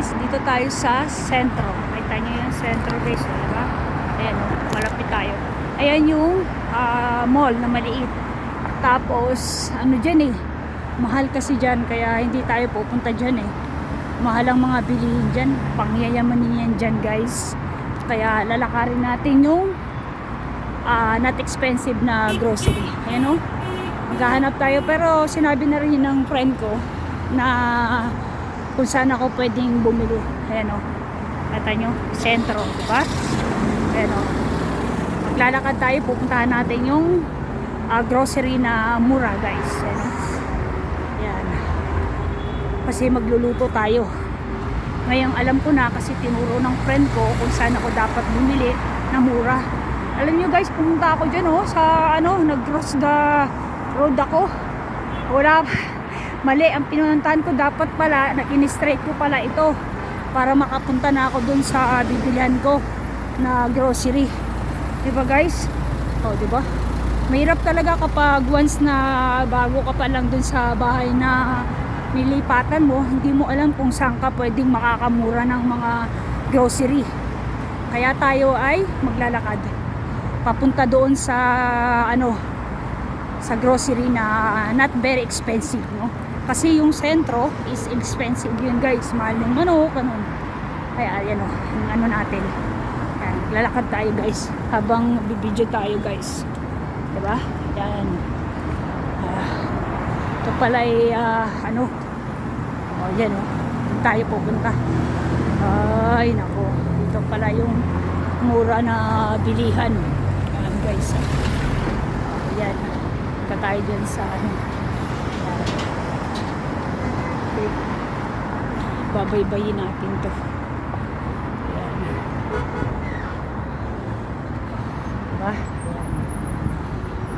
guys, dito tayo sa sentro. Kita nyo yung sentro guys, diba? Ayan o, malapit tayo. Ayan yung mall na maliit. Tapos, ano dyan eh, mahal kasi dyan, kaya hindi tayo pupunta dyan eh. Mahal ang mga bilihin dyan, pangyayamanin yan dyan guys. Kaya lalakarin natin yung not expensive na grocery. Ayan o, maghahanap tayo, pero sinabi na rin ng friend ko na kung saan ako pwedeng bumili. Ayan o, kata nyo, sentro, diba? Ayan o, maglalakad tayo, pupuntahan natin yung grocery na mura guys. Ayan o, ayan, kasi magluluto tayo. Ngayong alam ko na kasi tinuro ng friend ko kung saan ako dapat bumili na mura. Alam nyo guys, pumunta ako dyan oh, sa ano, nag-cross the road ako. Wala, mali ang pinuntahan ko. Dapat pala, in-straight ko pala ito para makapunta na ako dun sa bibilihan ko na grocery. Diba guys? O diba? Mahirap talaga kapag once na bago ka pa lang dun sa bahay na nilipatan mo, hindi mo alam kung saan ka pwedeng makakamura ng mga grocery. Kaya tayo ay maglalakad papunta doon sa ano, sa grocery na not very expensive, no? Kasi yung sentro is expensive yun guys, mahal ng manok, ganun. Kaya yan o, yung ano natin. Ayan, lalakad tayo guys habang bibidyo tayo guys, diba? Yan. Ito pala ay ano, o yan o, tayo pupunta. Ay nako, ito pala yung mura na bilihan. Ayan guys, ayan, punta tayo dyan sa ano. Okay, babaybayin natin to. Ayan, diba?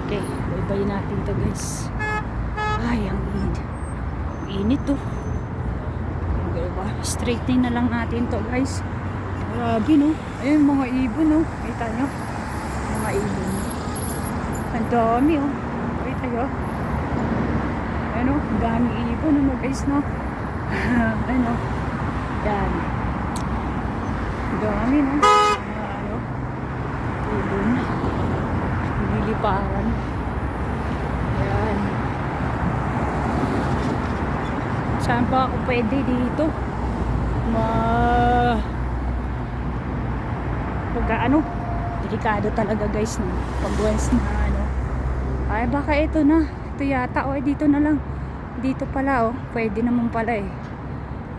Okay, baybayin natin to guys. Ay, ang init. Init to. Diba? Straightening na lang natin to guys. Grabe no. Ayun mga ibon no. Kita nyo. Mga ibon. Ang dami oh. Kita nyo. Ano, dami ibon no guys no. Ano. Yan. Dami no. Ano. Ibon. Nililiparan. Yan. Saan pa ako pwede dito? Ano, delikado talaga guys no? Pag once na ano, ay baka ito na, ito yata o dito na lang, dito pala oh, pwede naman pala eh.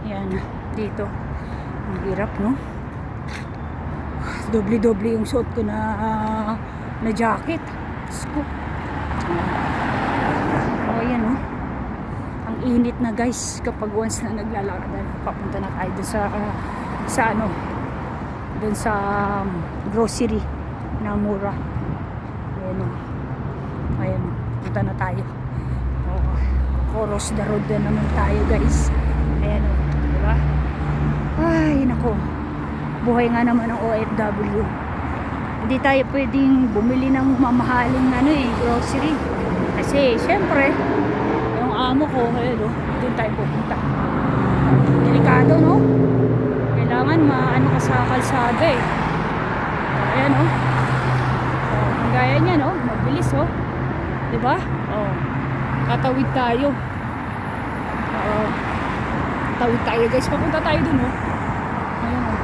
Yan, dito ang hirap no, doble yung suot ko na jacket. Oh yan oh, ang init na guys kapag once na naglalakad. Papunta na tayo sa ano, dun sa grocery na mura. Ayan o, ayan o, punta na tayo. Cross the road na naman tayo guys. Ayan o, diba? Ay nako, buhay nga naman ng OFW. Hindi tayo pwedeng bumili ng mamahaling ano eh, grocery, kasi syempre yung amo ko, ayan o, dun tayo pupunta. Delikado no, kailangan maano ka sa kalsada eh. Ayan o, ang gaya niyan o, mabilis o, diba? O, tatawid tayo. Tawid tayo guys, papunta tayo dun o. Ayan o.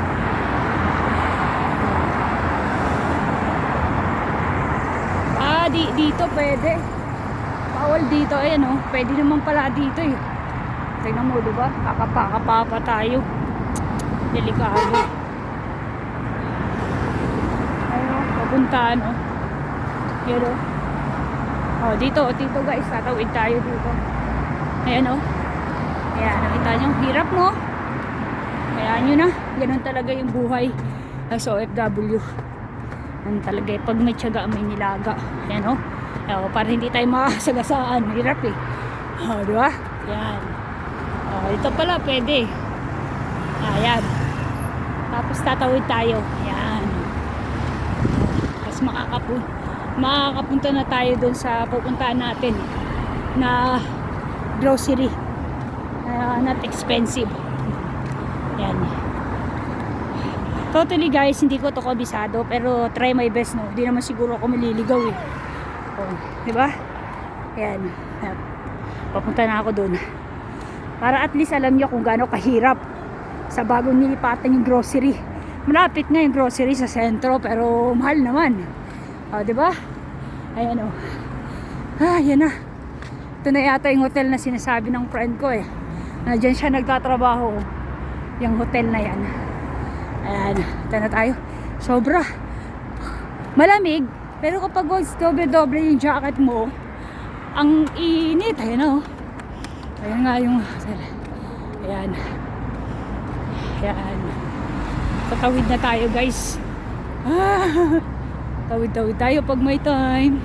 Dito pwede. Bawal dito, ayan o, pwede naman pala dito eh. Tingnan mo diba, kakapakapapa tayo. Delikado. Ayun, papuntaan o. Yan o. O, dito guys, tatawid tayo dito. Ayan o. Ayan, nakita nyo, hirap no? Kaya nyo na, ganun talaga yung buhay sa OFW. Ganun talaga, pag may tiyaga, may nilaga. Ayan o. O, para hindi tayo makasagasaan. Hirap eh. O, diba? Ayan. O, ito pala, pwede. Ayan. Tapos tatawid tayo. Ayan. Tapos makakapunta na tayo dun sa pupuntahan natin na grocery. Not expensive. Yan. Totally guys, hindi ko to kabisado, pero try my best, no. Hindi naman siguro ako maliligaw eh. Oh, di ba? Yan. Papunta na ako doon. Para at least alam niyo kung gaano kahirap sa bagong nilipatan yung grocery. Malapit nga yung grocery sa sentro, pero mahal naman. Oh, di ba? Ayan oh. Ah, yan na. Ito na yata yung hotel na sinasabi ng friend ko eh. Diyan siya nagtatrabaho. Yung hotel na yan. Ayan, ito na tayo. Sobra malamig, pero kapag doble-doble yung jacket mo, ang init. Ayan o. Ayan nga yung hotel. Ayan. Ayan. Tatawid na tayo guys. Tawid-tawid tayo pag may time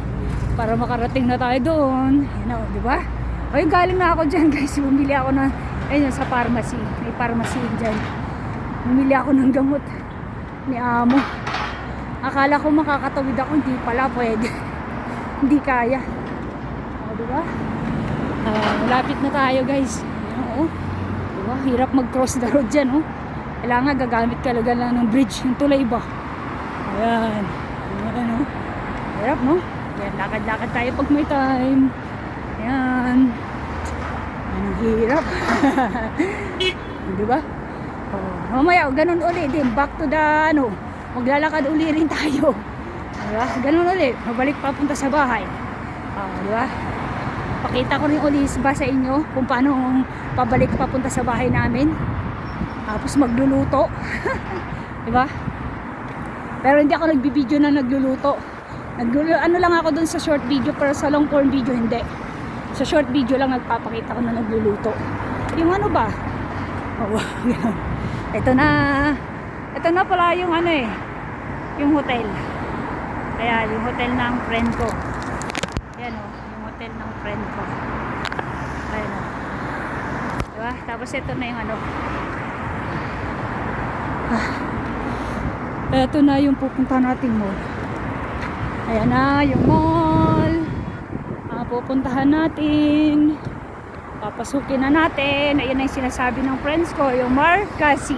para makarating na tayo doon. Ayan o, diba? O yung galing na ako dyan guys. Bumili ako na, ayun sa pharmacy. May pharmacy dyan. Bumili ako ng gamot ni amo. Akala ko makakatawid ako, hindi pala pwede. Hindi kaya. O, diba? Malapit na tayo guys. Ayan, diba? Hirap mag-cross the road dyan, oh. Kailangan gagamit ka talaga lang ng bridge, yung tulay ba? Ayan. Ayan, oh. Hirap, no? Ayan, lakad-lakad tayo pag may time. Ayan. Ayan, ang hirap. Diba? Mamaya, ganun uli din. Back to the, maglalakad uli rin tayo. Diba? Ganun uli. Mabalik papunta sa bahay. Diba? Pakita ko rin uli ba sa inyo kung paano pabalik papunta sa bahay namin. Tapos magluluto. Diba? Pero hindi ako nagbibideo na nagluluto. Ano lang ako dun sa short video, pero sa long form video hindi. Sa short video lang nagpapakita ko na nagluluto. Yung ano ba? Ito na pala yung yung hotel. Kaya yung hotel ng friend ko. Ayan o, yung hotel ng friend ko. Ayan o. Diba? Tapos ito na yung ito na yung pupunta nating mall. Ayan na yung mall. Pupuntahan natin. Papasukin na natin. Ayan na yung sinasabi ng friends ko, yung Marcasi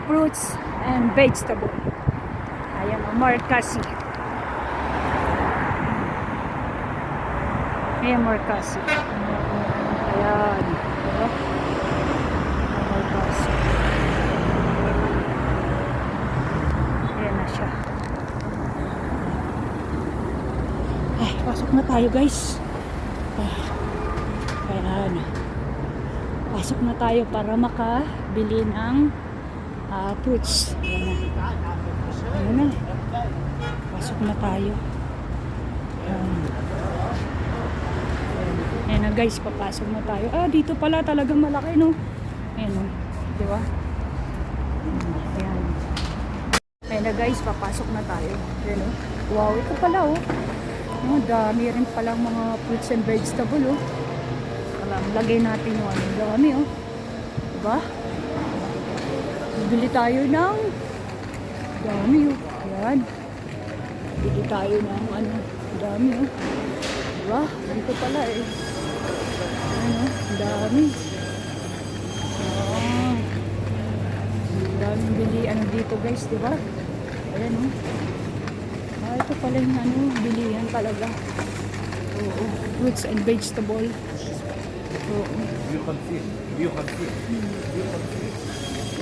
fruits and vegetable. Ayan o, Marcasi. Ayan, Marcasi. Ayan. Diba? Marcasi. Ayan na siya. Ay, pasok na tayo guys. Ayan. Pasok na tayo para makabili ng fruits. Ayan na. Pasok na tayo. Ayan na guys, papasok na tayo. Dito pala talagang malaki, no? Ayan o. Diba? Ayan. Ayan na guys, papasok na tayo. Ayan o. Wow, ito pala o. Dami rin palang mga fruits and vegetable o. Lagay natin yung dami oh. Diba? Bili tayo ng dami oh. Ayan. Bili tayo ng dami oh. Diba? Dito pala eh. Ayan oh. Dami. Daming bili dito guys. Diba? Ayan oh. Ito pala yung bilihan talaga. Oo. Fruits and vegetable.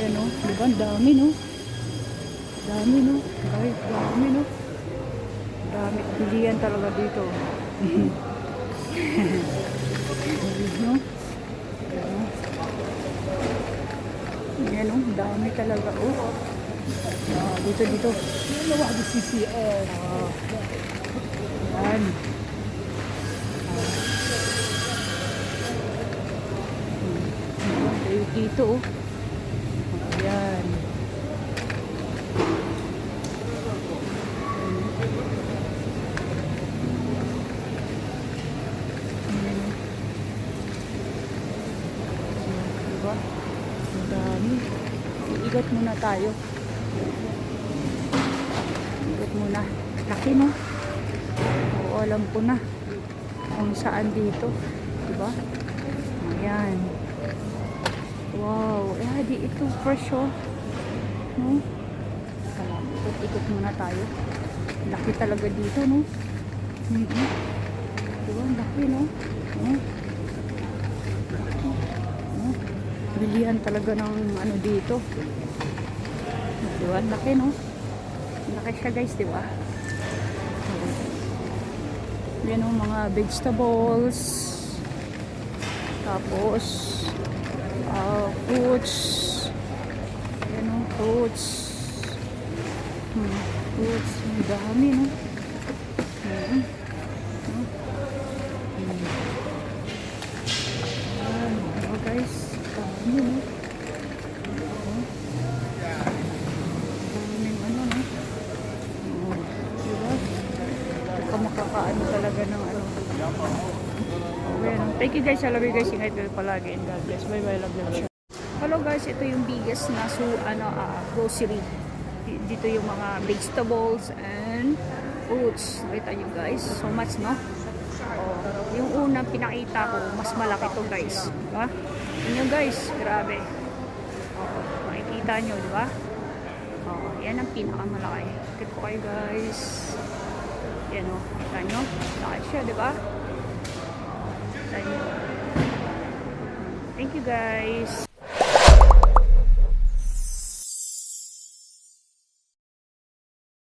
Ayan o, diba? Dami no? Dami no? Ay, dami no? Dami. Pilihan talaga dito. No? Ayan o, dami talaga. Dito. Ayan. Ayan. Dito oh. Ayan. Diba? Ang dami. Iigat muna tayo. Iigat muna. Laki no? Oo, alam ko na kung saan dito. Diba? Ayan. Wow, di ito fresh oh. No? Kala, ikot-ikot muna tayo. Laki talaga dito, no? Diba, laki, no? No? No? Bilihan talaga ng ano dito. Diba, laki, no? Laki siya, guys, diba? Yan o, mga vegetables. Tapos, fruits. Yan o, fruits. Fruits. Ang dami, no? Ayan, guys. Dami, no? Daming ano, no? Diba? Hindi ka makakaano talaga ng ano. Okay, no? Thank you guys. I love you guys. Ingat kayo palagi. And God bless. Bye bye. Love you. Hello guys. Ito yung biggest na grocery. Dito yung mga vegetables and fruits. Nakita nyo guys. So much, no? Yung unang pinakita ko, mas malaki to guys. Diba? Yun guys. Grabe. Makikita nyo, diba? Yan ang pinakamalaki. Kit ko kayo guys. Yan o. Kita nyo? Laki siya, diba? Kita nyo. Thank you guys.